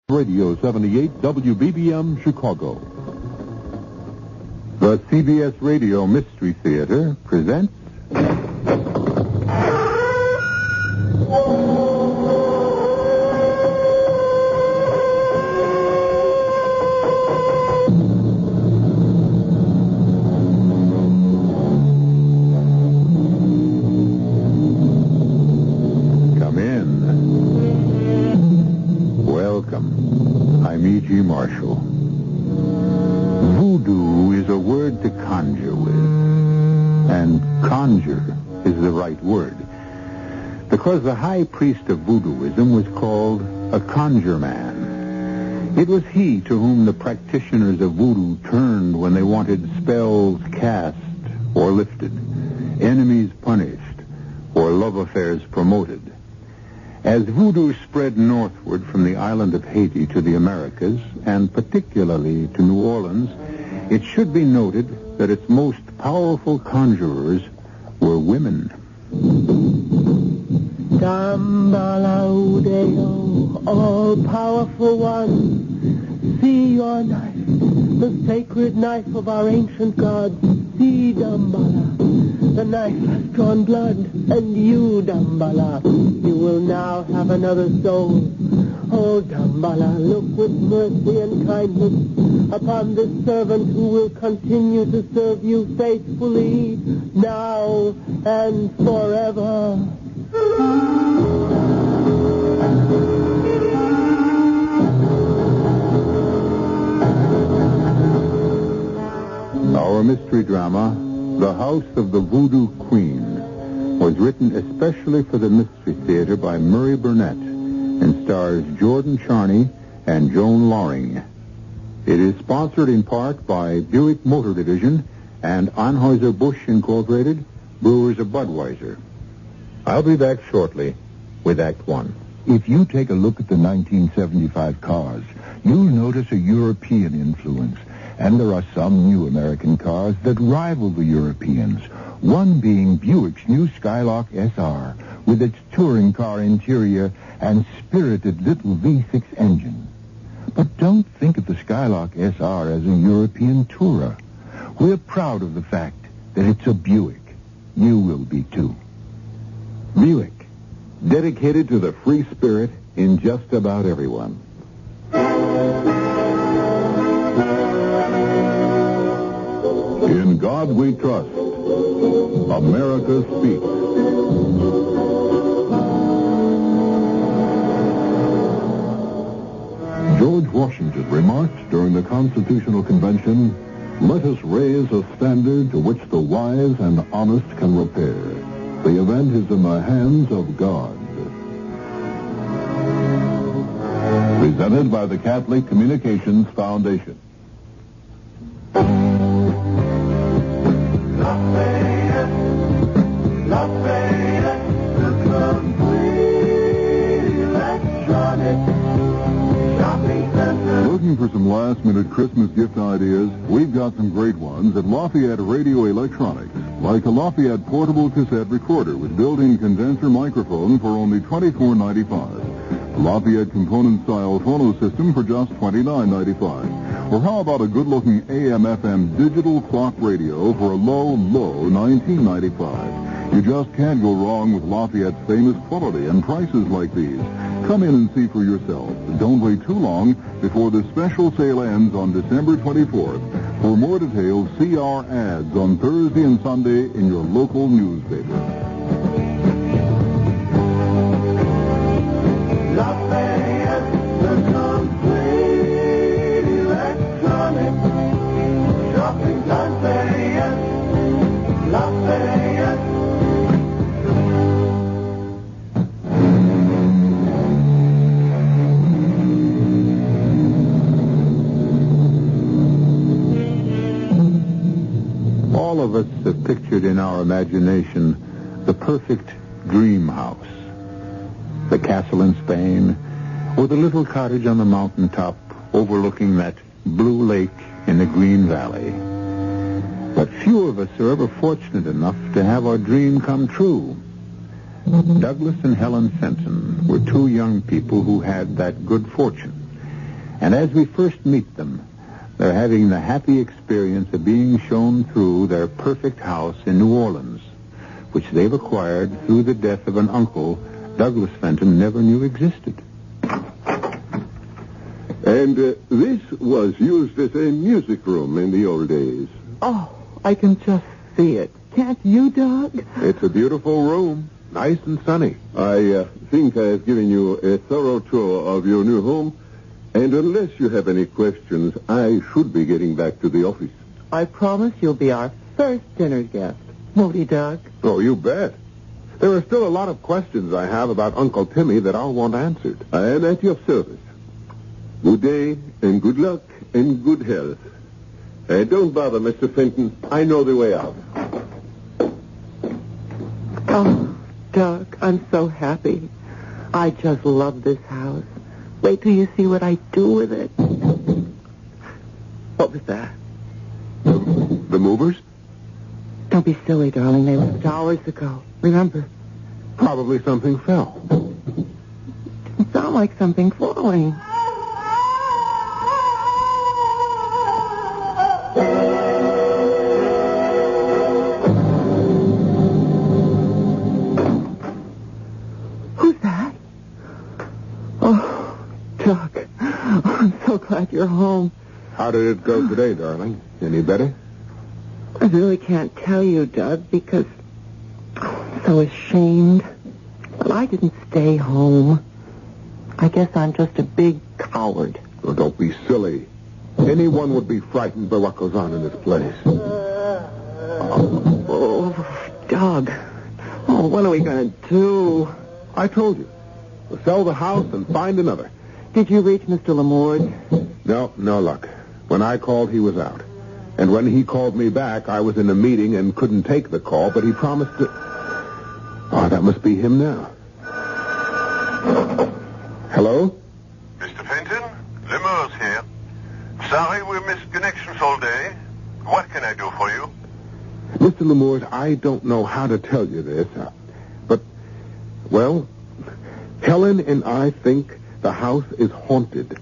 Radio 78 WBBM Chicago. The CBS Radio Mystery Theater presents... Come in. Welcome. I'm E.G. Marshall. Voodoo is a word to conjure with. And conjure is the right word. Because the high priest of voodooism was called a conjure man. It was he to whom the practitioners of voodoo turned when they wanted spells cast or lifted, enemies punished, or love affairs promoted. As voodoo spread northward from the island of Haiti to the Americas, and particularly to New Orleans, it should be noted that its most powerful conjurers were women. Dambalao, all-powerful one, see your knife, the sacred knife of our ancient gods. See, Dambala, the knife has drawn blood, and you, Dambala, you will now have another soul. Oh, Dambala, look with mercy and kindness upon this servant who will continue to serve you faithfully, now and forever. Our mystery drama, The House of the Voodoo Queen, was written especially for the Mystery Theater by Murray Burnett and stars Jordan Charney and Joan Loring. It is sponsored in part by Buick Motor Division and Anheuser-Busch Incorporated, Brewers of Budweiser. I'll be back shortly with Act One. If you take a look at the 1975 cars, you'll notice a European influence. And there are some new American cars that rival the Europeans, one being Buick's new Skylark SR, with its touring car interior and spirited little V6 engine. But don't think of the Skylark SR as a European tourer. We're proud of the fact that it's a Buick. You will be, too. Buick, dedicated to the free spirit in just about everyone. In God we trust. America speaks. George Washington remarked during the Constitutional Convention, "Let us raise a standard to which the wise and honest can repair. The event is in the hands of God." Presented by the Catholic Communications Foundation. Looking for some last-minute Christmas gift ideas? We've got some great ones at Lafayette Radio Electronics, like a Lafayette portable cassette recorder with built-in condenser microphone for only $24.95. A Lafayette component-style phono system for just $29.95. Or how about a good-looking AM/FM digital clock radio for a low $19.95. You just can't go wrong with Lafayette's famous quality and prices like these. Come in and see for yourself. Don't wait too long before the special sale ends on December 24th. For more details, see our ads on Thursday and Sunday in your local newspaper. Lafayette, the complete electronic shopping Lafayette, Lafayette. All of us have pictured in our imagination the perfect dream house. The castle in Spain, or the little cottage on the mountaintop overlooking that blue lake in the Green Valley. But few of us are ever fortunate enough to have our dream come true. Douglas and Helen Fenton were two young people who had that good fortune. And as we first meet them, they're having the happy experience of being shown through their perfect house in New Orleans, which they've acquired through the death of an uncle Douglas Fenton never knew existed. And this was used as a music room in the old days. Oh, I can just see it. Can't you, Doug? It's a beautiful room, nice and sunny. I think I have given you a thorough tour of your new home. And unless you have any questions, I should be getting back to the office. I promise you'll be our first dinner guest. Won't he, Doug? Oh, you bet. There are still a lot of questions I have about Uncle Timmy that I'll want answered. I am at your service. Good day, and good luck, and good health. Don't bother, Mr. Fenton. I know the way out. Oh, Doug, I'm so happy. I just love this house. Wait till you see what I do with it. What was that? The movers? Don't be silly, darling. They left hours ago. Remember? Probably something fell. It sounds like something falling. Who's that? Oh, Doug. I'm so glad you're home. How did it go today, darling? Any better? I really can't tell you, Doug, because I'm so ashamed. But I didn't stay home. I guess I'm just a big coward. Oh, don't be silly. Anyone would be frightened by what goes on in this place. Oh, Doug. Oh, what are we going to do? I told you. We'll sell the house and find another. Did you reach Mr. Lamorde? No luck. When I called, he was out. And when he called me back, I was in a meeting and couldn't take the call, but he promised to... Oh, that must be him now. Hello? Mr. Fenton, Lemurs here. Sorry we missed connections all day. What can I do for you? Mr. Lamorde, I don't know how to tell you this, but, well, Helen and I think the house is haunted.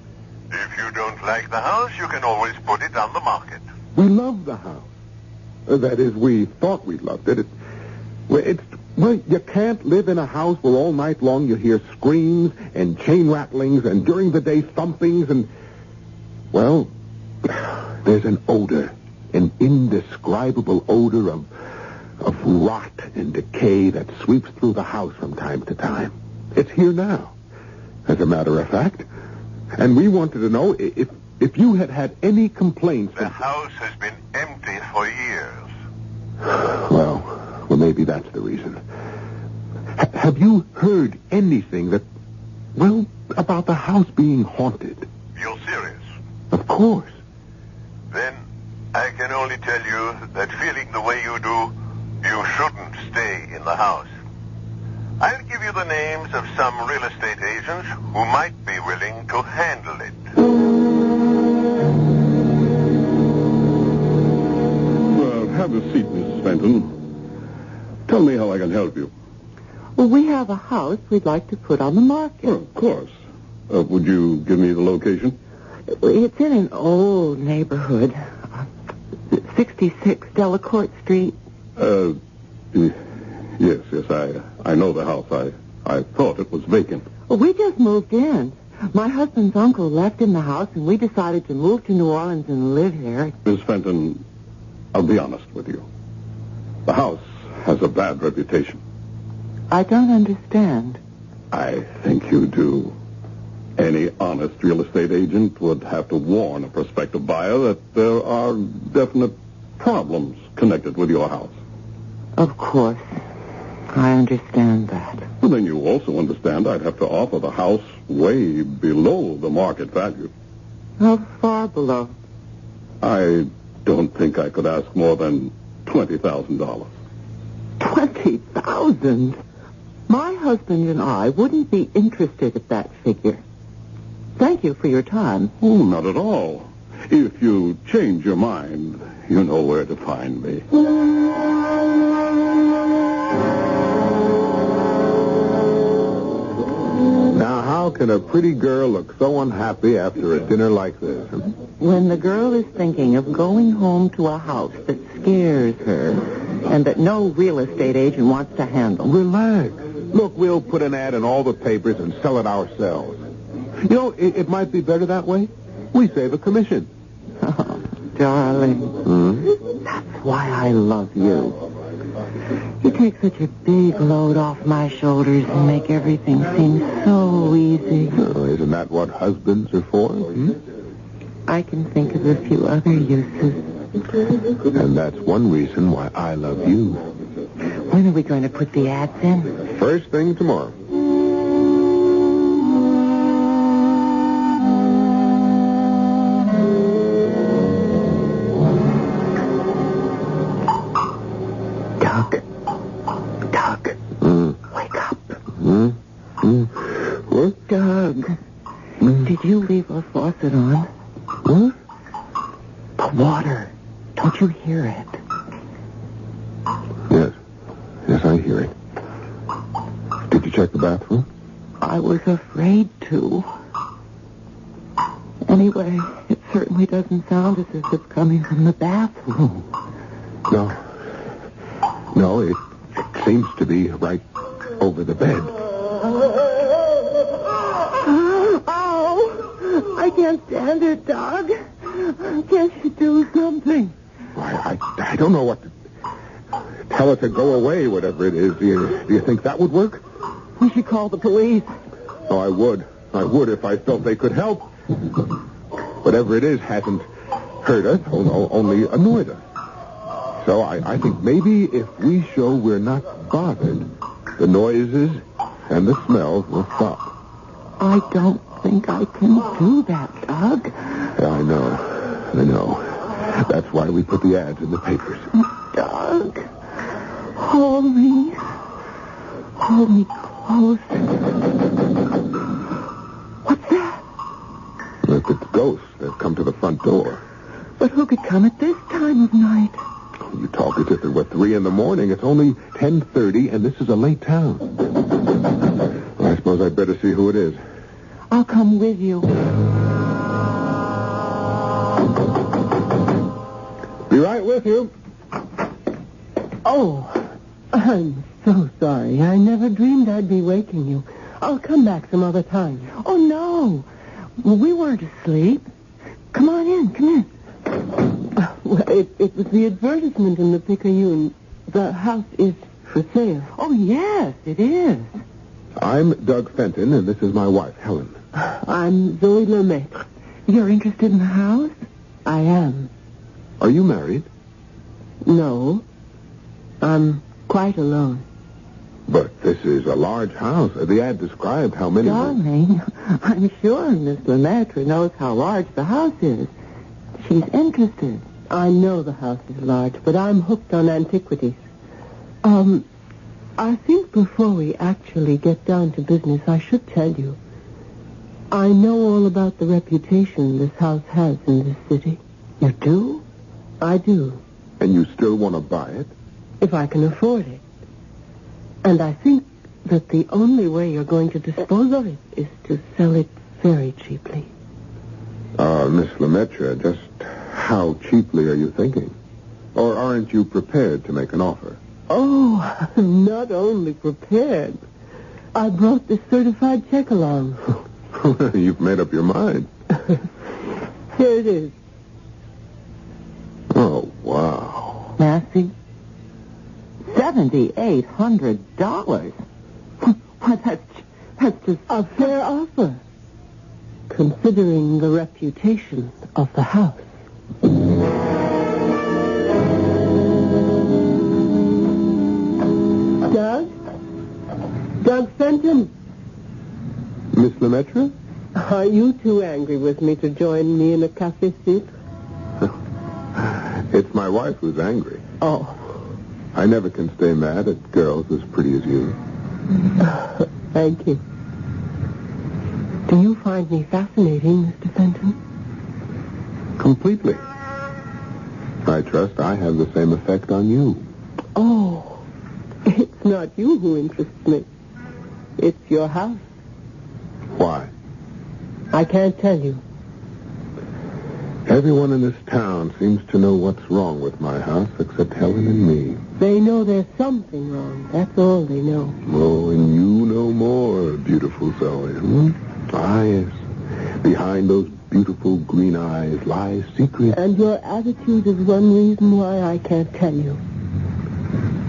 If you don't like the house, you can always put it on the market. We love the house. That is, we thought we loved it. Well, you can't live in a house where all night long you hear screams and chain rattlings and during the day thumpings and... Well, there's an odor, an indescribable odor of rot and decay that sweeps through the house from time to time. It's here now, as a matter of fact. And we wanted to know if you had any complaints... The house has been empty for years. Well, maybe that's the reason. Have you heard anything about the house being haunted? You're serious? Of course. Then I can only tell you that feeling the way you do, you shouldn't stay in the house. I'll give you the names of some real estate agents who might be willing to handle it. Well, have a seat, Mrs. Fenton. Tell me how I can help you. Well, we have a house we'd like to put on the market. Well, of course. Would you give me the location? It's in an old neighborhood. 66 Delacorte Street. Yes, I know the house. I thought it was vacant. Well, we just moved in. My husband's uncle left in the house, and we decided to move to New Orleans and live here. Miss Fenton, I'll be honest with you. The house has a bad reputation. I don't understand. I think you do. Any honest real estate agent would have to warn a prospective buyer that there are definite problems connected with your house. Of course. I understand that. Well, then you also understand I'd have to offer the house way below the market value. How far below? I don't think I could ask more than $20,000. 20,000? My husband and I wouldn't be interested at that figure. Thank you for your time. Oh, not at all. If you change your mind, you know where to find me. Now, how How can a pretty girl look so unhappy after a dinner like this? When the girl is thinking of going home to a house that scares her and that no real estate agent wants to handle. Relax. Look, we'll put an ad in all the papers and sell it ourselves. You know, it might be better that way. We save a commission. Oh, darling. That's why I love you. You take such a big load off my shoulders and make everything seem so easy. Oh, isn't that what husbands are for? I can think of a few other uses. And that's one reason why I love you. When are we going to put the ads in? First thing tomorrow. Doug. Wake up. What? Doug. Did you leave our faucet on? What? The water. Don't you hear it? Yes, I hear it. Did you check the bathroom? I was afraid to. Anyway, it certainly doesn't sound as if it's coming from the bathroom. No, it seems to be right over the bed. Oh, I can't stand it, Doug. Can't you do something? I don't know what to... Tell it to go away, whatever it is. Do you think that would work? We should call the police. Oh, I would. I would if I felt they could help. Whatever it is hasn't hurt us, only annoyed us. So I think maybe if we show we're not bothered, the noises and the smells will stop. I don't think I can do that, Doug. Yeah, I know. That's why we put the ads in the papers. Doug, hold me close. What's that? Look, it's ghosts that have come to the front door. But who could come at this time of night? You talk as if it were 3 in the morning. It's only 10:30, and this is a late town. Well, I suppose I'd better see who it is. I'll come with you. Be right with you. Oh, I'm so sorry. I never dreamed I'd be waking you. I'll come back some other time. Oh, no. We weren't asleep. Come on in, come in. Well, it was the advertisement in the Picayune. The house is for sale. Oh, yes, it is. I'm Doug Fenton, and this is my wife, Helen. I'm Zoe Lemaitre. You're interested in the house? I am. Are you married? No. I'm quite alone. But this is a large house. The ad described how many... Darling, I'm sure Miss Lemaitre knows how large the house is. She's interested. I know the house is large, but I'm hooked on antiquities. I think before we actually get down to business, I should tell you. I know all about the reputation this house has in this city. You do? I do. And you still want to buy it? If I can afford it. And I think that the only way you're going to dispose of it is to sell it very cheaply. Miss Lemaitre, just how cheaply are you thinking? Or aren't you prepared to make an offer? Oh, I'm not only prepared. I brought this certified check along. You've made up your mind. Here it is. Oh, wow. Nancy? $7,800. Why, that's just a fair offer, considering the reputation of the house. Doug Fenton. Miss Lemaitre? Are you too angry with me to join me in a café suite? It's my wife who's angry. Oh. I never can stay mad at girls as pretty as you. Thank you. Do you find me fascinating, Mr. Fenton? Completely. I trust I have the same effect on you. Oh, it's not you who interests me. It's your house. Why? I can't tell you. Everyone in this town seems to know what's wrong with my house except Helen and me. They know there's something wrong. That's all they know. Oh, and you know more, beautiful Zoe. Ah, yes. Behind those beautiful green eyes lies secret. And your attitude is one reason why I can't tell you.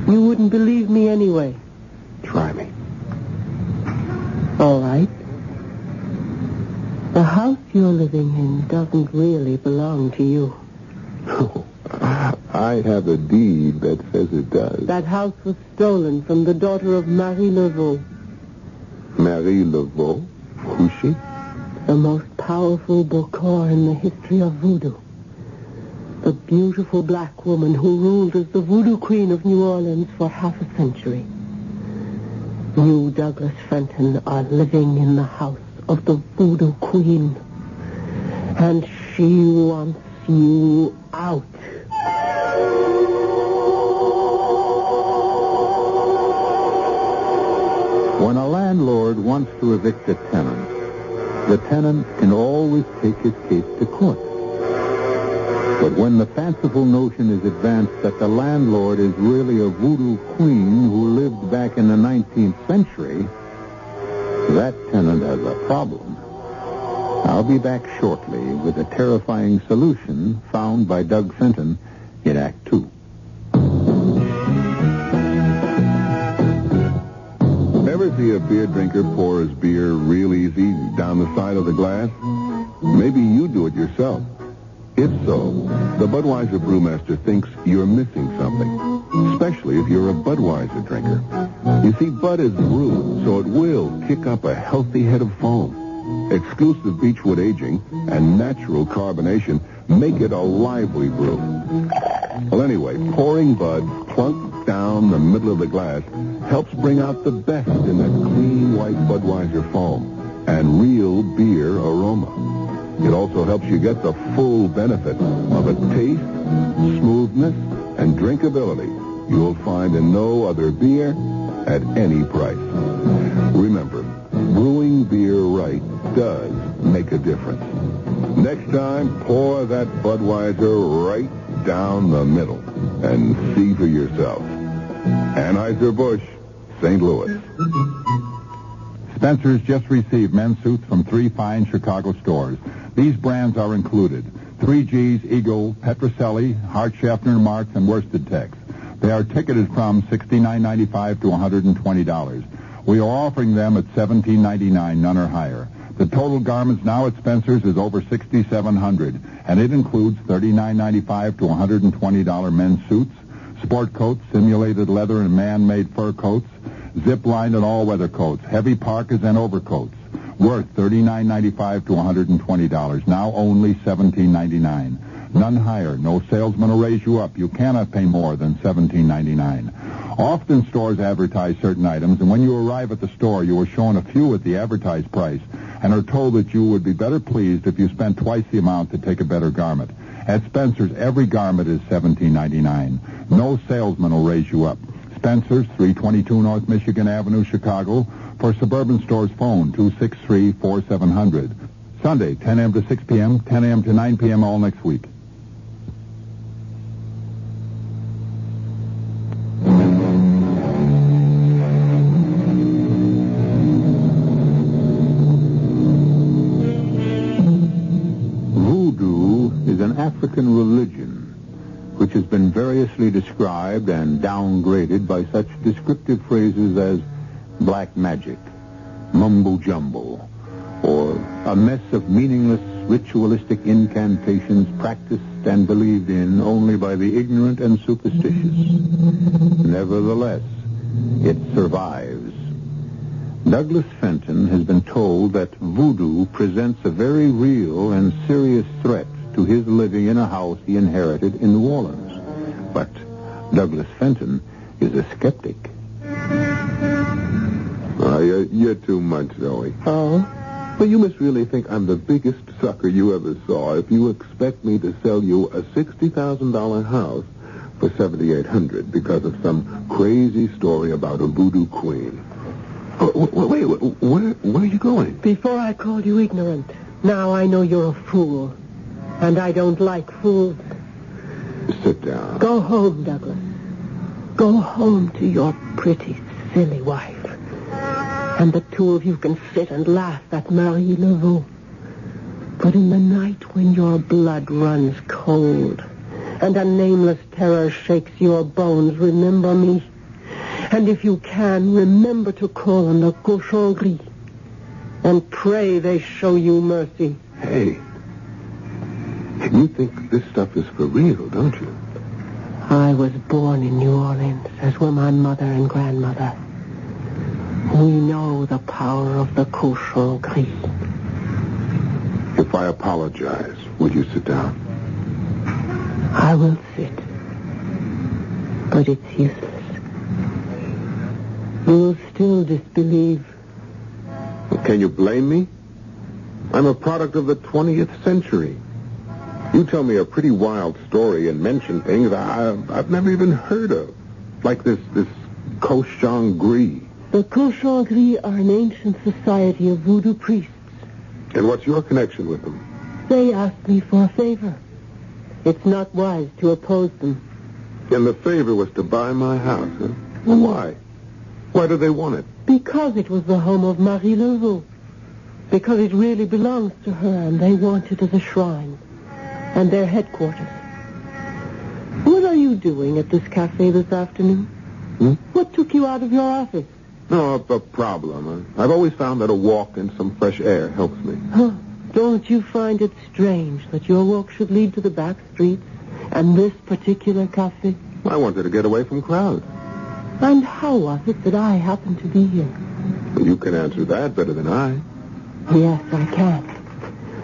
You wouldn't believe me anyway. Try me. All right. The house you're living in doesn't really belong to you. Oh, I have a deed that says it does. That house was stolen from the daughter of Marie Laveau. Marie Laveau? Who's she? The most powerful Bokor in the history of Voodoo. The beautiful black woman who ruled as the Voodoo Queen of New Orleans for half a century. You, Douglas Fenton, are living in the house of the Voodoo Queen. And she wants you out. When a landlord wants to evict a tenant, the tenant can always take his case to court. But when the fanciful notion is advanced that the landlord is really a voodoo queen who lived back in the 19th century, that tenant has a problem. I'll be back shortly with a terrifying solution found by Doug Fenton in Act 2. Ever see a beer drinker pour his beer real easy down the side of the glass? Maybe you do it yourself. If so, the Budweiser brewmaster thinks you're missing something, especially if you're a Budweiser drinker. You see, Bud is brewed, so it will kick up a healthy head of foam. Exclusive beechwood aging and natural carbonation make it a lively brew. Well, anyway, pouring Bud plunk down the middle of the glass helps bring out the best in that clean white Budweiser foam and real beer aroma. It also helps you get the full benefit of a taste, smoothness, and drinkability you'll find in no other beer at any price. Remember, brewing beer right does make a difference. Next time, pour that Budweiser right down the middle and see for yourself. Anheuser-Busch, St. Louis. Spencer's just received men's suits from 3 fine Chicago stores. These brands are included: 3G's, Eagle, Petrocelli, Hart, Schaffner, Marks, and Worsted Tex. They are ticketed from $69.95 to $120. We are offering them at $17.99, none or higher. The total garments now at Spencer's is over $6,700, and it includes $39.95 to $120 men's suits, sport coats, simulated leather and man-made fur coats, zip-lined and all-weather coats, heavy parkas and overcoats, worth $39.95 to $120, now only $17.99. None higher. No salesman will raise you up. You cannot pay more than $17.99. Often stores advertise certain items, and when you arrive at the store, you are shown a few at the advertised price and are told that you would be better pleased if you spent twice the amount to take a better garment. At Spencer's, every garment is $17.99. No salesman will raise you up. Spencer's, 322 North Michigan Avenue, Chicago. For suburban stores, phone 263-4700. Sunday, 10 a.m. to 6 p.m., 10 a.m. to 9 p.m. all next week. Voodoo is an African religion which has been variously described and downgraded by such descriptive phrases as black magic, mumbo-jumbo, or a mess of meaningless ritualistic incantations practiced and believed in only by the ignorant and superstitious. Nevertheless, it survives. Douglas Fenton has been told that voodoo presents a very real and serious threat to his living in a house he inherited in New Orleans. But Douglas Fenton is a skeptic. You're too much, Zoe. Oh? But you must really think I'm the biggest sucker you ever saw if you expect me to sell you a $60,000 house for $7,800 because of some crazy story about a voodoo queen. Wait, where are you going? Before I called you ignorant, Now I know you're a fool. And I don't like fools. Sit down. Go home, Douglas. Go home to your pretty, silly wife. And the two of you can sit and laugh at Marie Laveau. But in the night when your blood runs cold and a nameless terror shakes your bones, remember me. And if you can, remember to call on the cochon gris. And pray they show you mercy. Hey, you think this stuff is for real, don't you? I was born in New Orleans, as were my mother and grandmother. We know the power of the cochon gris. If I apologize, will you sit down? I will sit. But it's useless. You will still disbelieve. Can you blame me? I'm a product of the 20th century. You tell me a pretty wild story and mention things I've never even heard of. Like this cochon gris. The cochon gris are an ancient society of voodoo priests. And what's your connection with them? They asked me for a favor. It's not wise to oppose them. And the favor was to buy my house, huh? Well, why? Why do they want it? Because it was the home of Marie Laveau. Because it really belongs to her, and they want it as a shrine. And their headquarters. What are you doing at this cafe this afternoon? What took you out of your office? No, a problem. I've always found that a walk in some fresh air helps me. Huh. Don't you find it strange that your walk should lead to the back streets and this particular cafe? I wanted to get away from crowds. And how was it that I happened to be here? Well, you can answer that better than I. Yes, I can.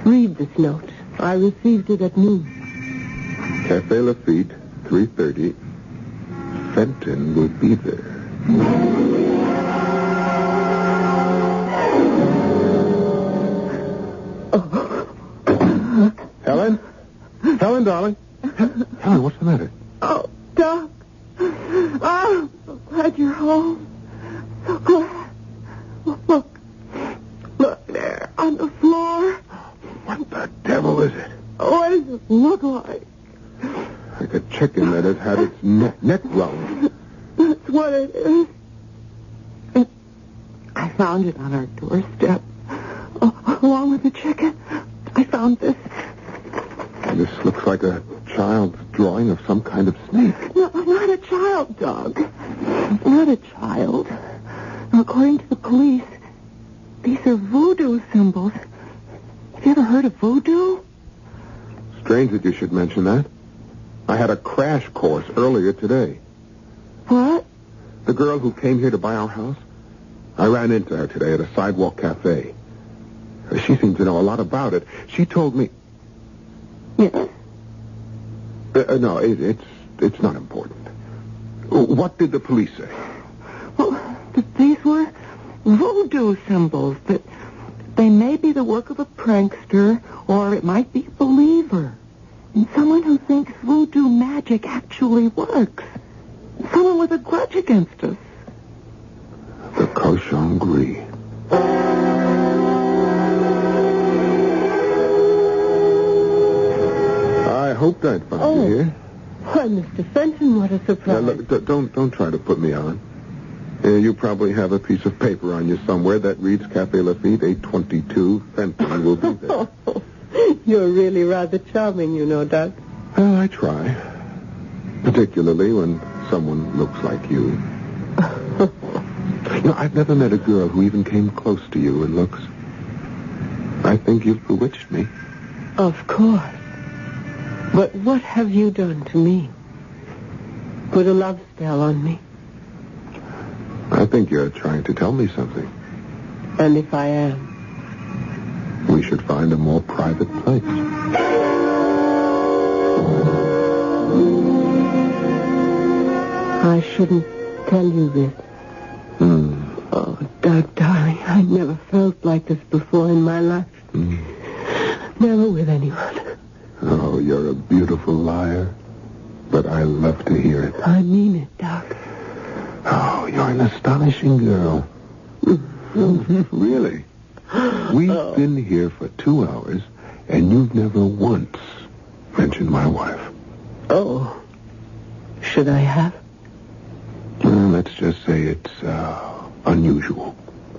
Read this note. I received it at noon. Cafe Lafitte, 3:30. Fenton will be there. Helen? Helen, darling? Helen, what's the matter? Oh, Doc. Oh, so glad you're home. So glad. Look there on the floor. What the devil is it? What does it look like? Like a chicken that has had its neck wrung. That's what it is. I found it on our doorstep. Along with the chicken, I found this. This looks like a child's drawing of some kind of snake. No, not a child, Doug. Not a child. According to the police, these are voodoo symbols. Have you ever heard of voodoo? Strange that you should mention that. I had a crash course earlier today. What? The girl who came here to buy our house, I ran into her today at a sidewalk cafe. She seemed to know a lot about it. She told me... Yes. No, it's not important. What did the police say? Well, these were voodoo symbols. That they may be the work of a prankster, or it might be a believer. And someone who thinks voodoo magic actually works. Someone with a grudge against us. The cochon gris. I hoped I'd find you here. Why, Mr. Fenton, what a surprise. Now, look, don't try to put me on. You probably have a piece of paper on you somewhere that reads Cafe Lafitte, 822. Fenton will be there. You're really rather charming, you know, Doug. Well, I try. Particularly when someone looks like you. I've never met a girl who even came close to you in looks. I think you've bewitched me. Of course. But what have you done to me? Put a love spell on me. I think you're trying to tell me something. And if I am? We should find a more private place. I shouldn't tell you this. Oh, Doug, darling, I never felt like this before in my life. Never with anyone. Oh, you're a beautiful liar. But I love to hear it. I mean it, Doug. Oh, you're an astonishing girl. Really? We've been here for 2 hours, and you've never once mentioned my wife. Oh. Should I have? Let's just say it's unusual.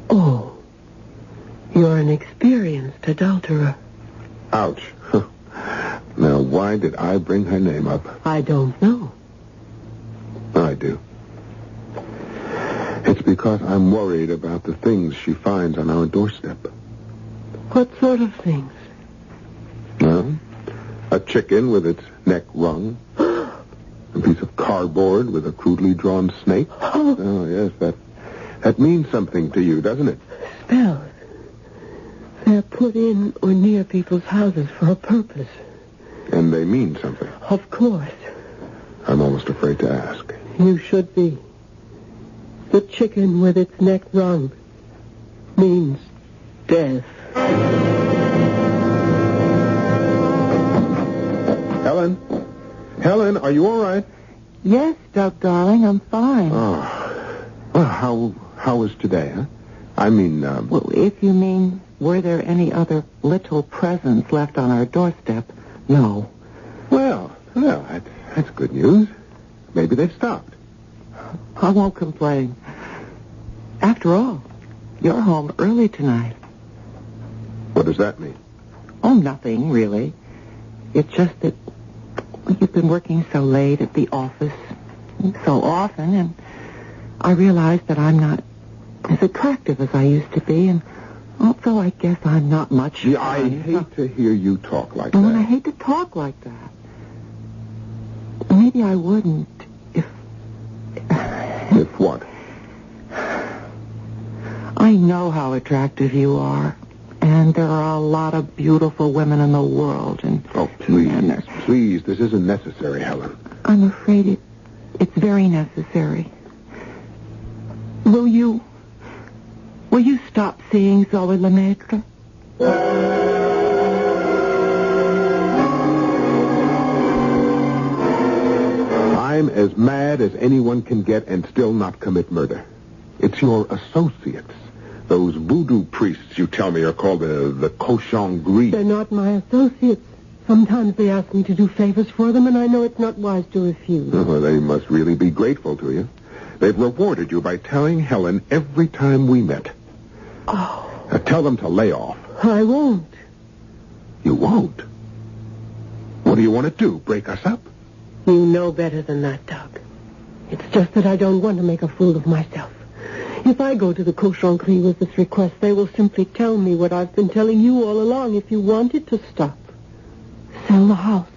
Oh. You're an experienced adulterer. Ouch. Now, why did I bring her name up? I don't know. I do. It's because I'm worried about the things she finds on our doorstep. What sort of things? Well, a chicken with its neck wrung. A piece of cardboard with a crudely drawn snake. Oh, yes, that means something to you, doesn't it? Spells. They're put in or near people's houses for a purpose. And they mean something. Of course. I'm almost afraid to ask. You should be. The chicken with its neck wrung means death. Helen? Helen, are you all right? Yes, Doug, darling, I'm fine. Oh. Well, how was today, huh? I mean, Well, if you mean, were there any other little presents left on our doorstep? No. Well, that's good news. Maybe they've stopped. I won't complain. After all, you're home early tonight. What does that mean? Oh, nothing, really. It's just that you've been working so late at the office so often, and I realize that I'm not as attractive as I used to be, and also I guess I'm not much Yeah, I fun. hate to hear you talk like And I that. hate to talk like that. Maybe I wouldn't if... If what? I know how attractive you are, and there are a lot of beautiful women in the world, and... Oh, please, this isn't necessary, Helen. I'm afraid it's very necessary. Will you stop seeing Zoe Lemaitre? I'm as mad as anyone can get and still not commit murder. It's your associates. Those voodoo priests you tell me are called the cochon gris. They're not my associates. Sometimes they ask me to do favors for them, and I know it's not wise to refuse. Oh, they must really be grateful to you. They've rewarded you by telling Helen every time we met. Oh. Now tell them to lay off. I won't. You won't? What do you want to do, break us up? You know better than that, Doug. It's just that I don't want to make a fool of myself. If I go to the cochon gris with this request, they will simply tell me what I've been telling you all along. If you wanted to stop, sell the house.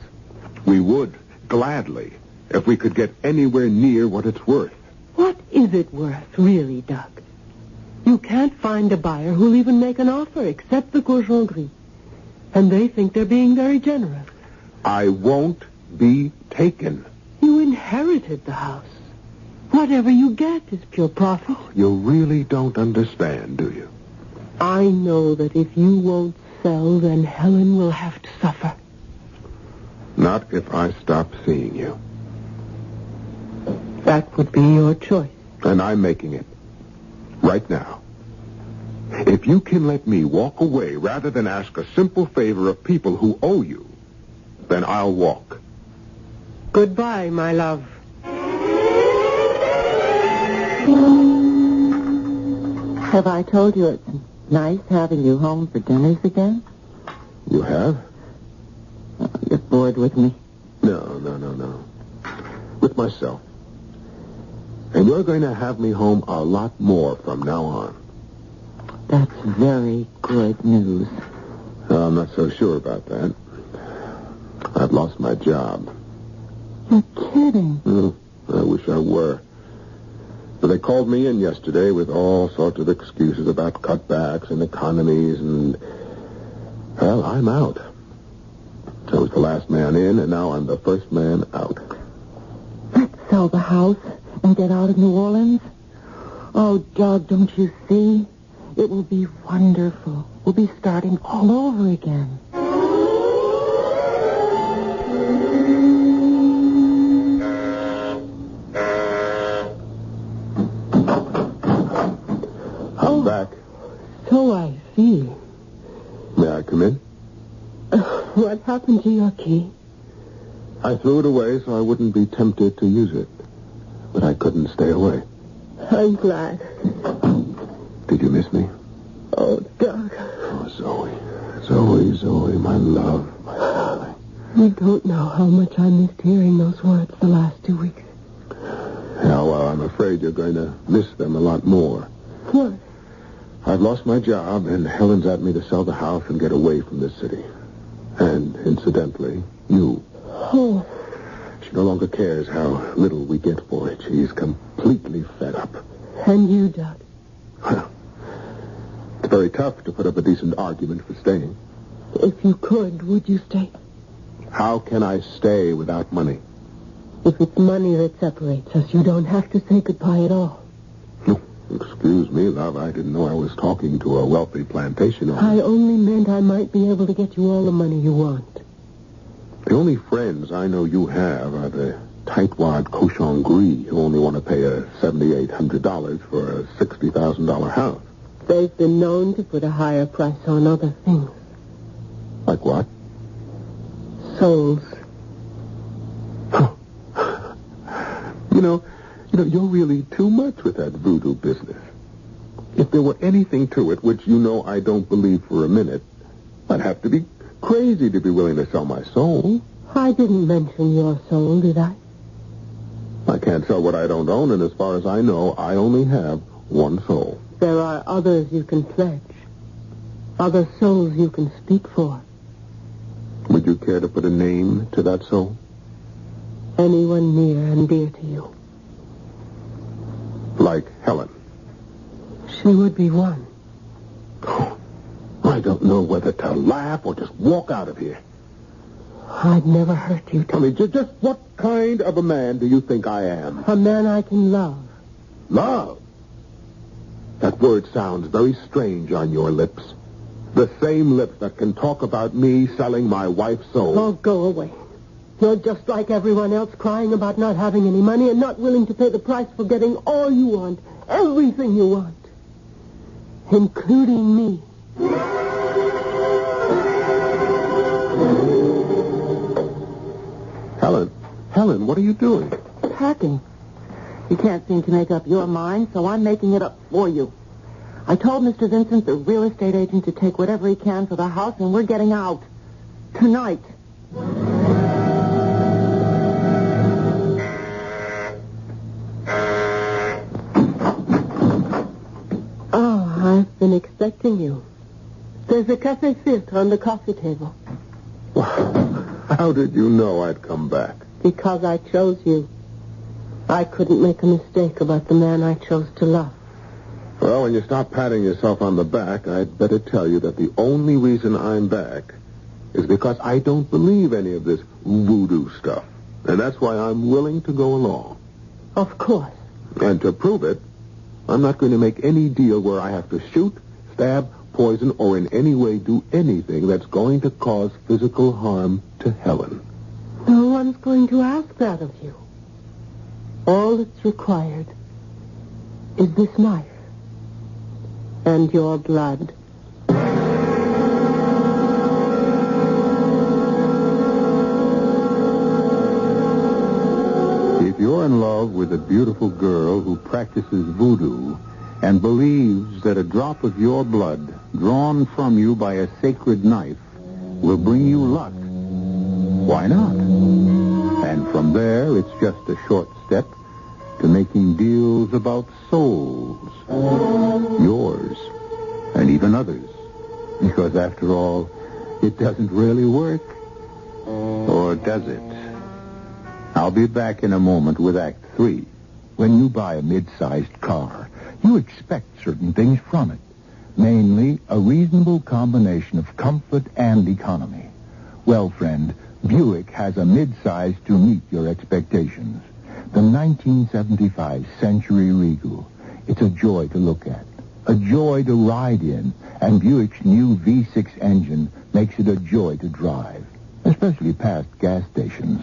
We would, gladly, if we could get anywhere near what it's worth. What is it worth, really, Doug? You can't find a buyer who'll even make an offer except the cochon gris. And they think they're being very generous. I won't be taken. You inherited the house. Whatever you get is pure profit. You really don't understand, do you? I know that if you won't sell, then Helen will have to suffer. Not if I stop seeing you. That would be your choice. And I'm making it. Right now. If you can let me walk away rather than ask a simple favor of people who owe you, then I'll walk. Goodbye, my love. Have I told you it's nice having you home for dinners again? You have? Oh, you're bored with me. No. With myself. And you're going to have me home a lot more from now on. That's very good news. I'm not so sure about that. I've lost my job. You're kidding. I wish I were. But they called me in yesterday with all sorts of excuses about cutbacks and economies and... Well, I'm out. I was the last man in, and now I'm the first man out. Let's sell the house and get out of New Orleans. Oh, Doug, don't you see? It will be wonderful. We'll be starting all over again. I'm back. So I see. happened to your key? I threw it away so I wouldn't be tempted to use it. But I couldn't stay away. I'm glad. Did you miss me? Oh, Doug. Oh, Zoe. Zoe, my love, my darling. You don't know how much I missed hearing those words the last 2 weeks. Yeah, well, I'm afraid you're going to miss them a lot more. What? I've lost my job, and Helen's at me to sell the house and get away from this city. And, incidentally, you. Oh. She no longer cares how little we get for it. She's completely fed up. And you, Doug? Well, it's very tough to put up a decent argument for staying. If you could, would you stay? How can I stay without money? If it's money that separates us, you don't have to say goodbye at all. No, excuse me, love. I didn't know I was talking to a wealthy plantation owner. I only meant I might be able to get you all the money you want. The only friends I know you have are the tightwad cochon gris who only want to pay $7,800 for a $60,000 house. They've been known to put a higher price on other things. Like what? Souls. You know, you're really too much with that voodoo business. If there were anything to it, which you know I don't believe for a minute, I'd have to be crazy to be willing to sell my soul. I didn't mention your soul, did I? I can't sell what I don't own, and as far as I know, I only have one soul. There are others you can pledge. Other souls you can speak for. Would you care to put a name to that soul? Anyone near and dear to you. Like Helen. She would be one. Oh, I don't know whether to laugh or just walk out of here. I'd never hurt you. Tell me, just what kind of a man do you think I am? A man I can love. Love? That word sounds very strange on your lips. The same lips that can talk about me selling my wife's soul. Oh, go away. You're just like everyone else, crying about not having any money and not willing to pay the price for getting all you want, everything you want, including me. Helen, what are you doing? Packing. You can't seem to make up your mind, so I'm making it up for you. I told Mr. Vincent, the real estate agent, to take whatever he can for the house, and we're getting out. Tonight. Oh, I've been expecting you. There's a cafe filtre on the coffee table. How did you know I'd come back? Because I chose you. I couldn't make a mistake about the man I chose to love. Well, when you stop patting yourself on the back, I'd better tell you that the only reason I'm back is because I don't believe any of this voodoo stuff. And that's why I'm willing to go along. Of course. And to prove it, I'm not going to make any deal where I have to shoot, stab, poison, or in any way do anything that's going to cause physical harm to Helen. No one's going to ask that of you. All that's required is this knife and your blood. If you're in love with a beautiful girl who practices voodoo and believes that a drop of your blood drawn from you by a sacred knife will bring you luck, why not? And from there, it's just a short step to making deals about souls. Yours, and even others. Because after all, it doesn't really work. Or does it? I'll be back in a moment with Act 3. When you buy a mid-sized car, you expect certain things from it. Mainly, a reasonable combination of comfort and economy. Well, friend, Buick has a mid-size to meet your expectations. The 1975 Century Regal. It's a joy to look at, a joy to ride in, and Buick's new V6 engine makes it a joy to drive, especially past gas stations.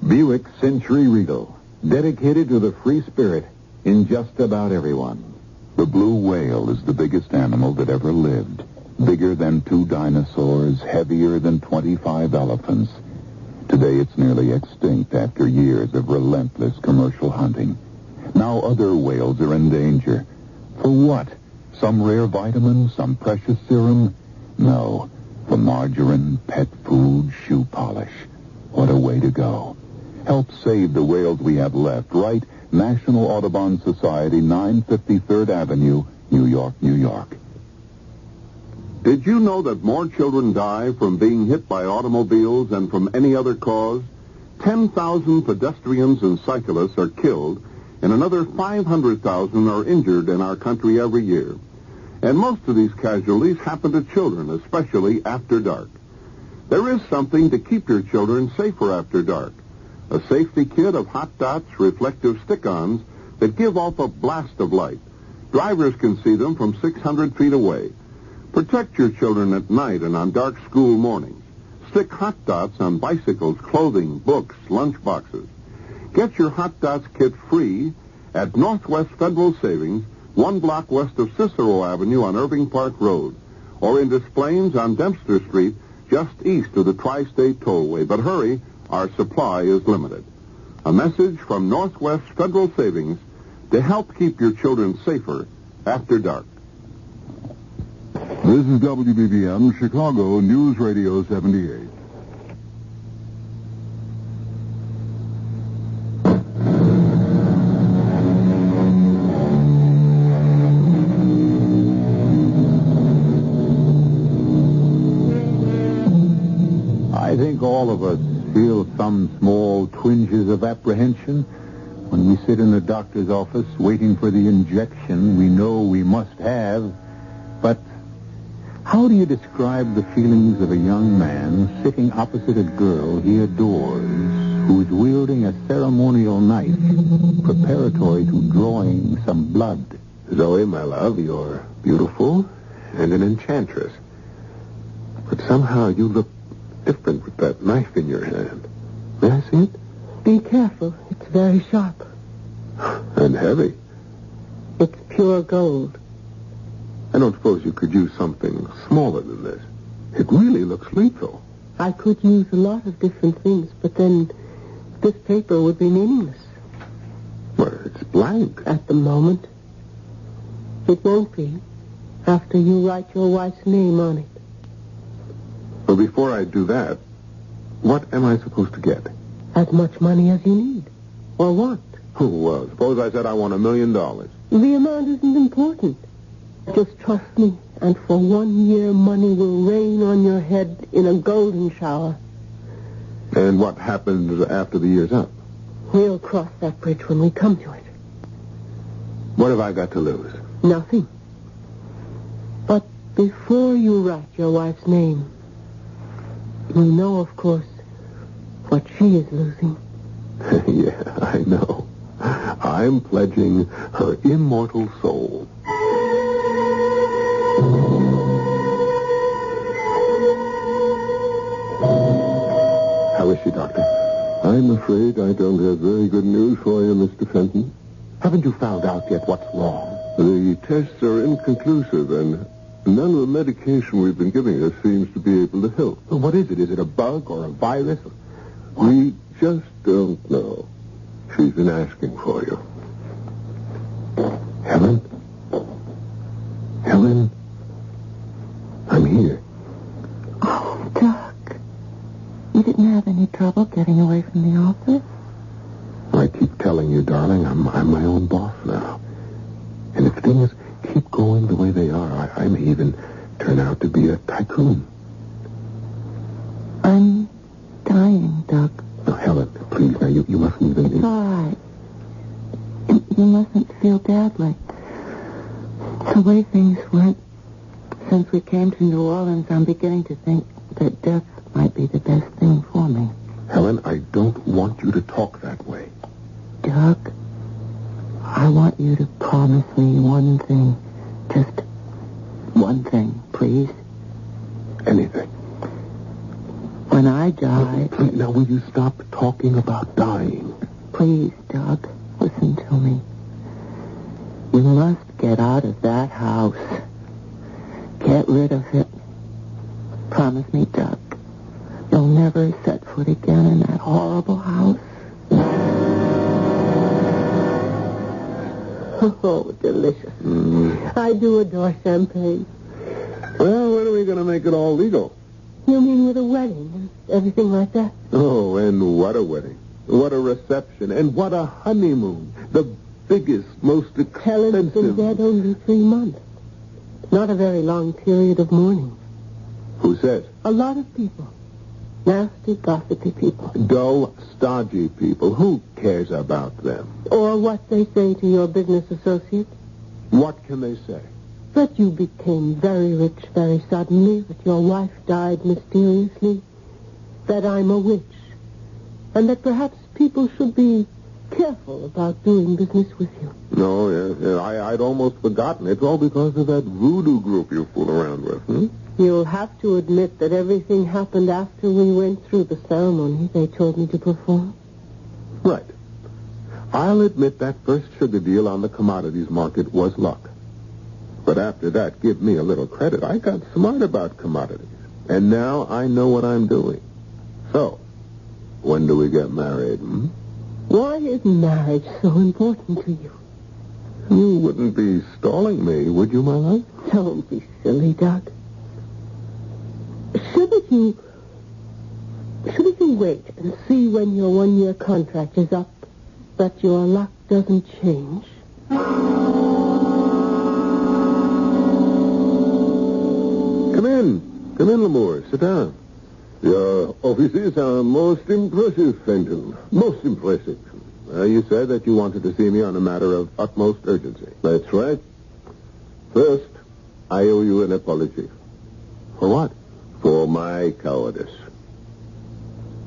Buick Century Regal, dedicated to the free spirit in just about everyone. The blue whale is the biggest animal that ever lived. Bigger than 2 dinosaurs, heavier than 25 elephants. Today it's nearly extinct after years of relentless commercial hunting. Now other whales are in danger. For what? Some rare vitamin? Some precious serum? No. For margarine, pet food, shoe polish. What a way to go. Help save the whales we have left. Write National Audubon Society, 953rd Avenue, New York, New York. Did you know that more children die from being hit by automobiles than from any other cause? 10,000 pedestrians and cyclists are killed, and another 500,000 are injured in our country every year. And most of these casualties happen to children, especially after dark. There is something to keep your children safer after dark. A safety kit of hot dots, reflective stick-ons that give off a blast of light. Drivers can see them from 600 feet away. Protect your children at night and on dark school mornings. Stick hot dots on bicycles, clothing, books, lunch boxes. Get your hot dots kit free at Northwest Federal Savings, 1 block west of Cicero Avenue on Irving Park Road, or in Des Plaines on Dempster Street, just east of the Tri-State Tollway. But hurry, our supply is limited. A message from Northwest Federal Savings to help keep your children safer after dark. This is WBBM, Chicago News Radio 78. I think all of us feel some small twinges of apprehension when we sit in the doctor's office waiting for the injection we know we must have. But how do you describe the feelings of a young man sitting opposite a girl he adores, who is wielding a ceremonial knife preparatory to drawing some blood? Zoe, my love, you're beautiful and an enchantress. But somehow you look different with that knife in your hand. May I see it? Be careful. It's very sharp. And heavy. It's pure gold. I don't suppose you could use something smaller than this. It really looks lethal. I could use a lot of different things, but then this paper would be meaningless. Well, it's blank. At the moment. It won't be after you write your wife's name on it. Well, before I do that, what am I supposed to get? As much money as you need. Or want. Oh, suppose I said I want $1 million. The amount isn't important. Just trust me, and for 1 year, money will rain on your head in a golden shower. And what happens after the year's up? We'll cross that bridge when we come to it. What have I got to lose? Nothing. But before you write your wife's name, you know, of course, what she is losing. Yeah, I know. I'm pledging her immortal soul. How is she, Doctor? I'm afraid I don't have very good news for you, Mr. Fenton. Haven't you found out yet what's wrong? The tests are inconclusive, and none of the medication we've been giving her seems to be able to help. Well, what is it? Is it a bug or a virus? We just don't know. She's been asking for you. Helen? Helen? I'm here. Oh, Doc. You didn't have any trouble getting away from the office? I keep telling you, darling, I'm my own boss now. And if things keep going the way they are, I may even turn out to be a tycoon. I'm dying, Doc. Now, Helen, please, now, you mustn't even... It's all right. You mustn't feel badly. The way things went since we came to New Orleans, I'm beginning to think that death might be the best thing for me. Helen, I don't want you to talk that way. Doc, I want you to promise me one thing. Just one thing, please. Anything. When I die... Please, now, will you stop talking about dying? Please, Doc, listen to me. You must get out of that house. Get rid of it. Promise me, Doug. You'll never set foot again in that horrible house. Oh, delicious. I do adore champagne. Well, when are we going to make it all legal? You mean with a wedding and everything like that? Oh, and what a wedding. What a reception. And what a honeymoon. The biggest, most expensive... Helen's been dead only 3 months. Not a very long period of mourning. Who says? A lot of people. Nasty, gossipy people. Dull, stodgy people. Who cares about them? Or what they say to your business associates. What can they say? That you became very rich very suddenly, that your wife died mysteriously, that I'm a witch, and that perhaps people should be careful about doing business with you. No, yes. I'd almost forgotten. It's all because of that voodoo group you fool around with, You'll have to admit that everything happened after we went through the ceremony they told me to perform. Right. I'll admit that first sugar deal on the commodities market was luck. But after that, give me a little credit. I got smart about commodities. And now I know what I'm doing. So, when do we get married, Why is marriage so important to you? You wouldn't be stalling me, would you, my love? Don't be silly, Doug. Shouldn't you wait and see when your 1-year contract is up that your luck doesn't change? Come in, Lamour. Sit down. Your offices are most impressive, Fenton. Most impressive. You said that you wanted to see me on a matter of utmost urgency. That's right. First, I owe you an apology. For what? For my cowardice.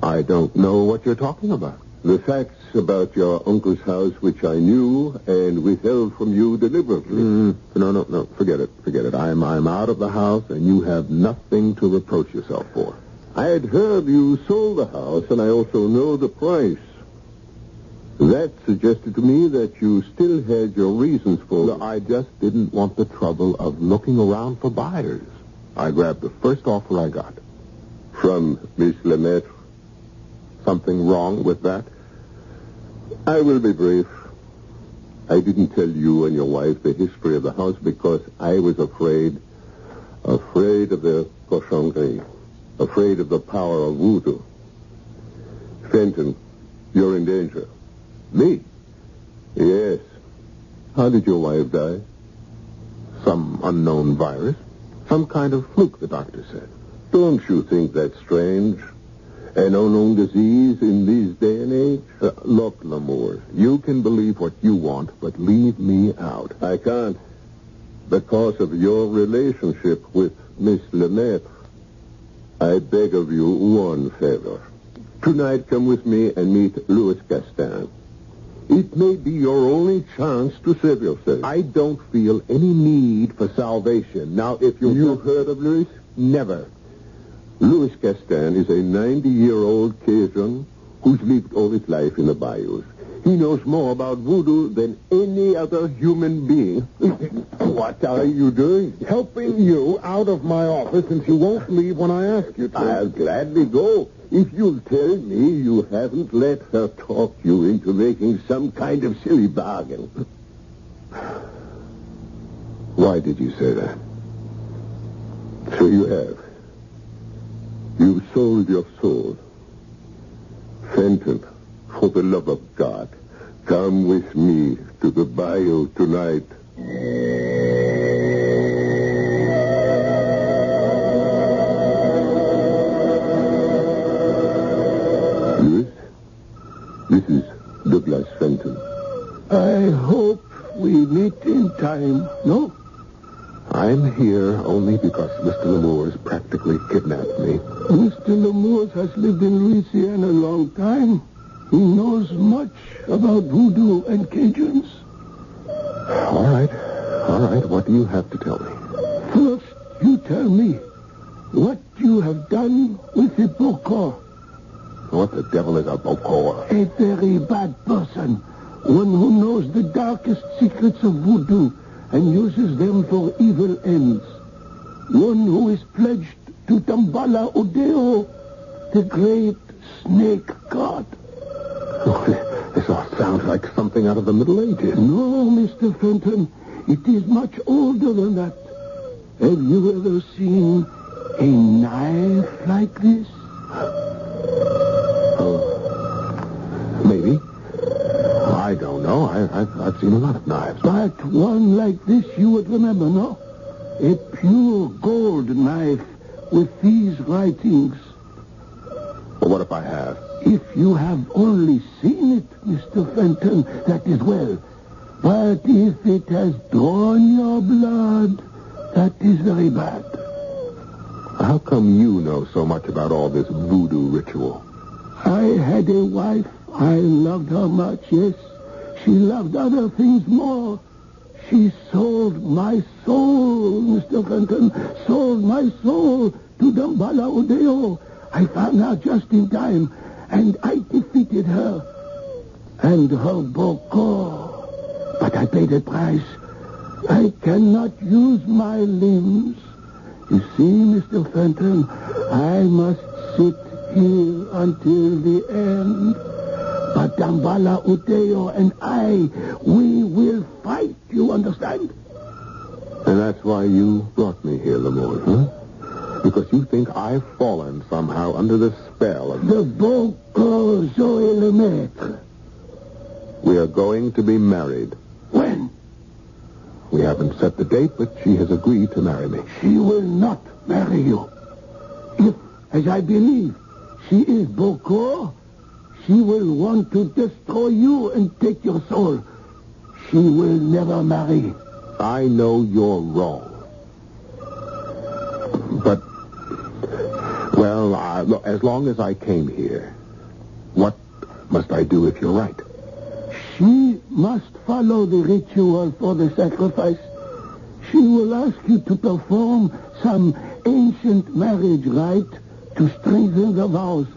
I don't know what you're talking about. The facts about your uncle's house, which I knew and withheld from you deliberately. No. Forget it. I'm out of the house, and you have nothing to reproach yourself for. I had heard you sold the house, and I also know the price. That suggested to me that you still had your reasons for it. I just didn't want the trouble of looking around for buyers. I grabbed the first offer I got. From Miss Lemaitre? Something wrong with that? I will be brief. I didn't tell you and your wife the history of the house because I was afraid of the cochonnerie, afraid of the power of voodoo. Fenton, you're in danger. Me? Yes. How did your wife die? Some unknown virus. Some kind of fluke, the doctor said. Don't you think that's strange? An unknown disease in this day and age? Look, Lamour, you can believe what you want, but leave me out. I can't. Because of your relationship with Miss Lemaitre. I beg of you one favor. Tonight, come with me and meet Louis Gaston. It may be your only chance to save yourself. I don't feel any need for salvation. Now, if You've heard of Louis? Never. Louis Gaston is a 90-year-old Cajun who's lived all his life in the bayous. He knows more about voodoo than any other human being. What are you doing? Helping you out of my office since you won't leave when I ask you to. I'll gladly go if you'll tell me you haven't let her talk you into making some kind of silly bargain. Why did you say that? So you have. You've sold your soul. Fenton, for the love of God, come with me to the bayou tonight. Louis, this is Douglas Fenton. I hope we meet in time, no? I'm here only because Mr. Lamour's practically kidnapped me. Mr. Lamour has lived in Louisiana a long time. He knows much about voodoo and Cajuns. All right. What do you have to tell me? First, you tell me what you have done with the Bokor. What the devil is a Bokor? A very bad person. One who knows the darkest secrets of voodoo and uses them for evil ends. one who is pledged to Dambala Udeo, the great snake god. This all sounds like something out of the Middle Ages. No, Mr. Fenton, it is much older than that. Have you ever seen a knife like this? Maybe. I don't know. I've seen a lot of knives. But one like this you would remember, no? A pure gold knife with these writings. Well, what if I have? If you have only seen it, Mr. Fenton, that is well. But if it has drawn your blood, that is very bad. How come you know so much about all this voodoo ritual? I had a wife. I loved her much, yes. She loved other things more. She sold my soul, Mr. Fenton, sold my soul to Dambala Udeo. I found her just in time, and I defeated her. And her Boko. But I paid a price. I cannot use my limbs. You see, Mr. Fenton, I must sit here until the end. But Dambala Udeo and I, we will fight, you understand? And that's why you brought me here, Lamont, huh? Because you think I've fallen somehow under the spell of... The Boko Zoe Lemaitre. We are going to be married. When? We haven't set the date, but she has agreed to marry me. She will not marry you. If, as I believe, she is Boko, she will want to destroy you and take your soul. She will never marry. I know you're wrong. But, well, as long as I came here, what must I do if you're right? She must follow the ritual for the sacrifice. She will ask you to perform some ancient marriage rite to strengthen the vows.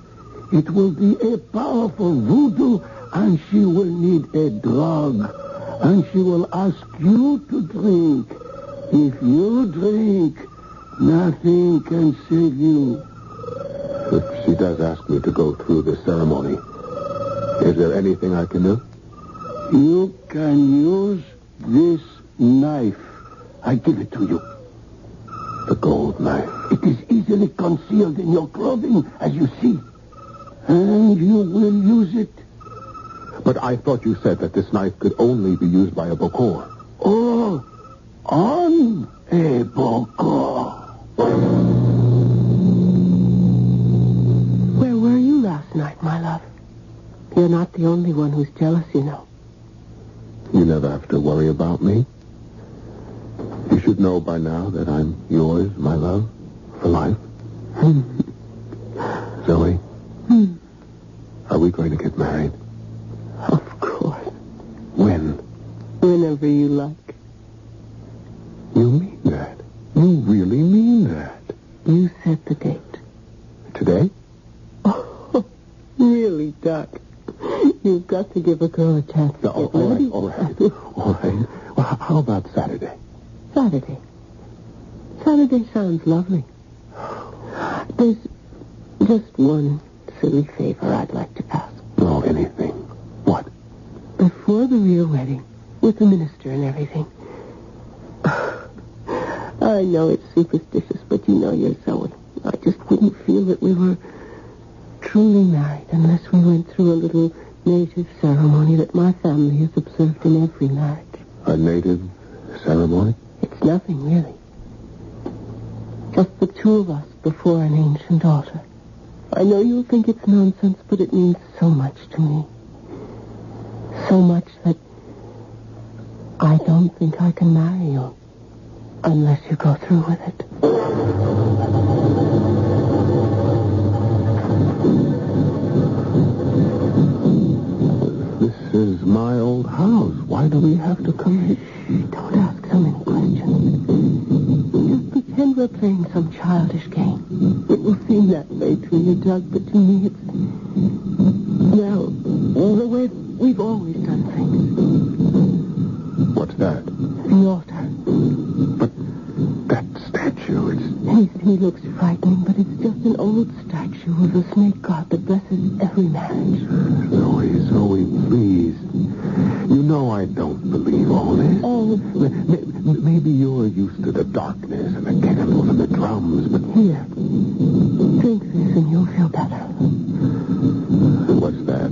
It will be a powerful voodoo, and she will need a drug. And she will ask you to drink. If you drink, nothing can save you. If she does ask me to go through the ceremony, is there anything I can do? You can use this knife. I give it to you. The gold knife. It is easily concealed in your clothing, as you see. And you will use it. But I thought you said that this knife could only be used by a Bokor. Oh, on a Bokor. Where were you last night, my love? You're not the only one who's jealous, you know. You never have to worry about me. You should know by now that I'm yours, my love, for life. Zoe, are we going to get married? Of course. When? Whenever you like. You mean that? You really mean that? You set the date. Today? Oh, really, Doc? You've got to give a girl a chance to get ready. All right. Well, how about Saturday? Saturday. Saturday sounds lovely. There's just one silly favor I'd like to ask. No, anything. What? Before the real wedding, with the minister and everything. I know it's superstitious, but you know you're Zoe. I just wouldn't feel that we were truly married unless we went through a little native ceremony that my family has observed in every marriage. A native ceremony? It's nothing, really. Just the two of us before an ancient altar. I know you'll think it's nonsense, but it means so much to me. So much that I don't think I can marry you unless you go through with it. This is my old house. Why do we have to come here? Don't ask so many questions. Just pretend we're playing some childish game. It will seem that way to you, Doug, but to me it's... well, the way we've always done things. What's that? The altar. But that statue, it's every marriage. Zoe, please. You know I don't believe all this. Oh. Maybe you're used to the darkness and the candles and the drums, but... Here. Drink this and you'll feel better. What's that?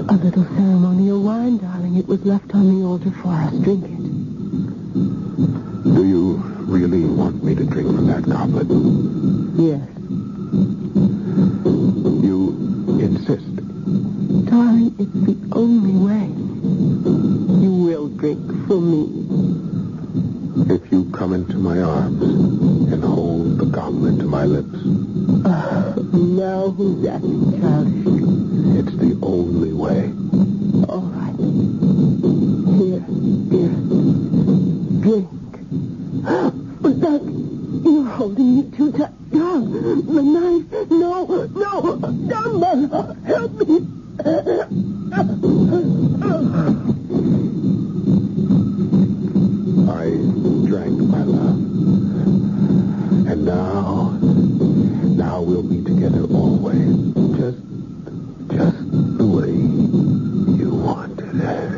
A little ceremonial wine, darling. It was left on the altar for us. Drink it. Do you really want me to drink from that goblet? Yes. You insist? Darling, it's the only way. You will drink from me. If you come into my arms and hold the goblet to my lips. Now who's acting childish? It's the only way. All right. Here, drink. But that, you're holding me too tight. Down. The knife. No. Dumbo, help me. I drank my love. And now we'll be together always. Just the way you wanted it.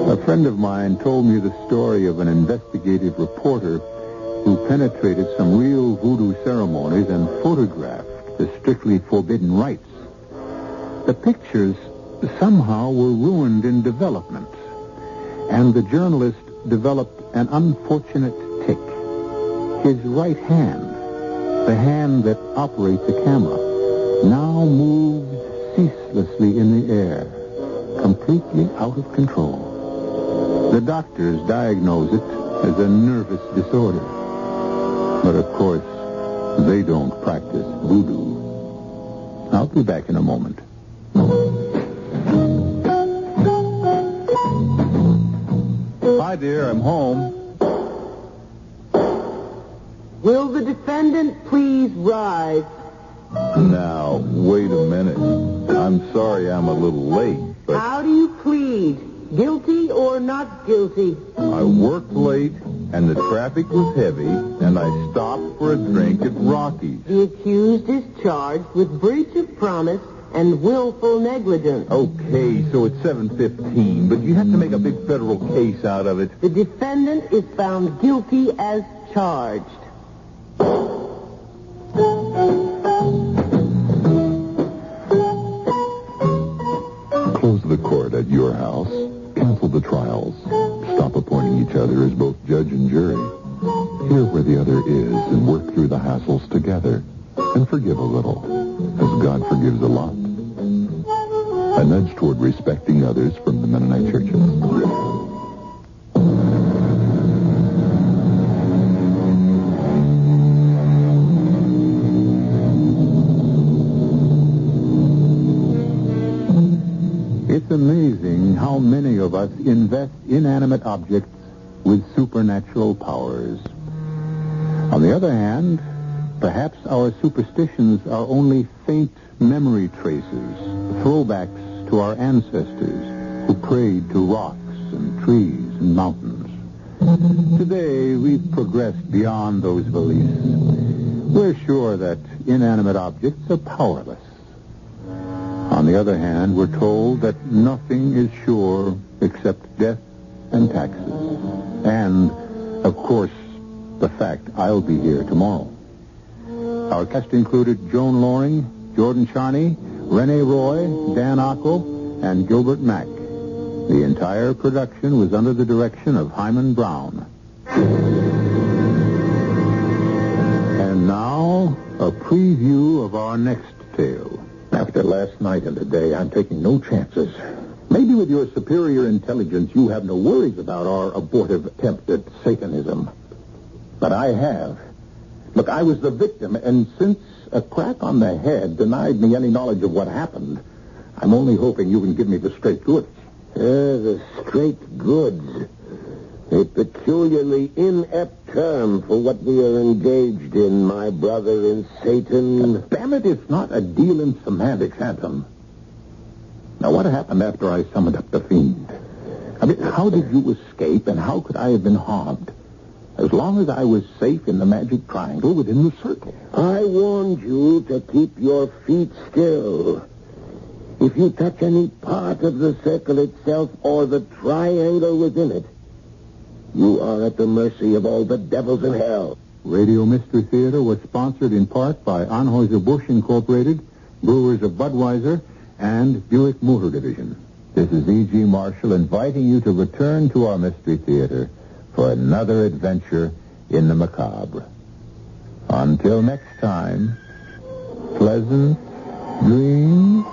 A friend of mine told me the story of an investigative reporter who penetrated some real voodoo ceremonies and photographed the strictly forbidden rites. The pictures somehow were ruined in development, and the journalist developed an unfortunate tic. His right hand, the hand that operates the camera, now moves ceaselessly in the air, completely out of control. The doctors diagnose it as a nervous disorder. But of course, they don't practice voodoo. I'll be back in a moment. Hi, dear. I'm home. Will the defendant please rise? Now, wait a minute. I'm sorry I'm a little late, but How do you plead? Guilty or not guilty? I worked late, and the traffic was heavy, and I stopped for a drink at Rocky's. The accused is charged with breach of promise and willful negligence. Okay, so it's 7:15, but you have to make a big federal case out of it. The defendant is found guilty as charged. Close the court at your house. Cancel the trials. Stop appointing each other as both judge and jury. Hear where the other is and work through the hassles together. And forgive a little, as God forgives a lot. A nudge toward respecting others from the Mennonite churches. It's amazing how many of us invest inanimate objects with supernatural powers. On the other hand, perhaps our superstitions are only faint memory traces, throwbacks to our ancestors who prayed to rocks and trees and mountains. Today, we've progressed beyond those beliefs. We're sure that inanimate objects are powerless. On the other hand, we're told that nothing is sure except death and taxes. And, of course, the fact I'll be here tomorrow. Our cast included Joan Loring, Jordan Charney, Rene Roy, Dan Ockel, and Gilbert Mack. The entire production was under the direction of Hyman Brown. And now, a preview of our next tale. After last night and today, I'm taking no chances. Maybe with your superior intelligence, you have no worries about our abortive attempt at Satanism. But I have. Look, I was the victim, and since a crack on the head denied me any knowledge of what happened, I'm only hoping you can give me the straight goods. The straight goods. A peculiarly inept term for what we are engaged in, my brother in Satan. Damn it, it's not a deal in semantics, Handsome. Now, what happened after I summoned up the fiend? I mean, how did you escape, and how could I have been harmed? as long as I was safe in the magic triangle within the circle. I warned you to keep your feet still. If you touch any part of the circle itself or the triangle within it, you are at the mercy of all the devils in hell. Radio Mystery Theater was sponsored in part by Anheuser-Busch Incorporated, Brewers of Budweiser, and Buick Motor Division. This is E.G. Marshall inviting you to return to our Mystery Theater for another adventure in the macabre. Until next time, pleasant dreams.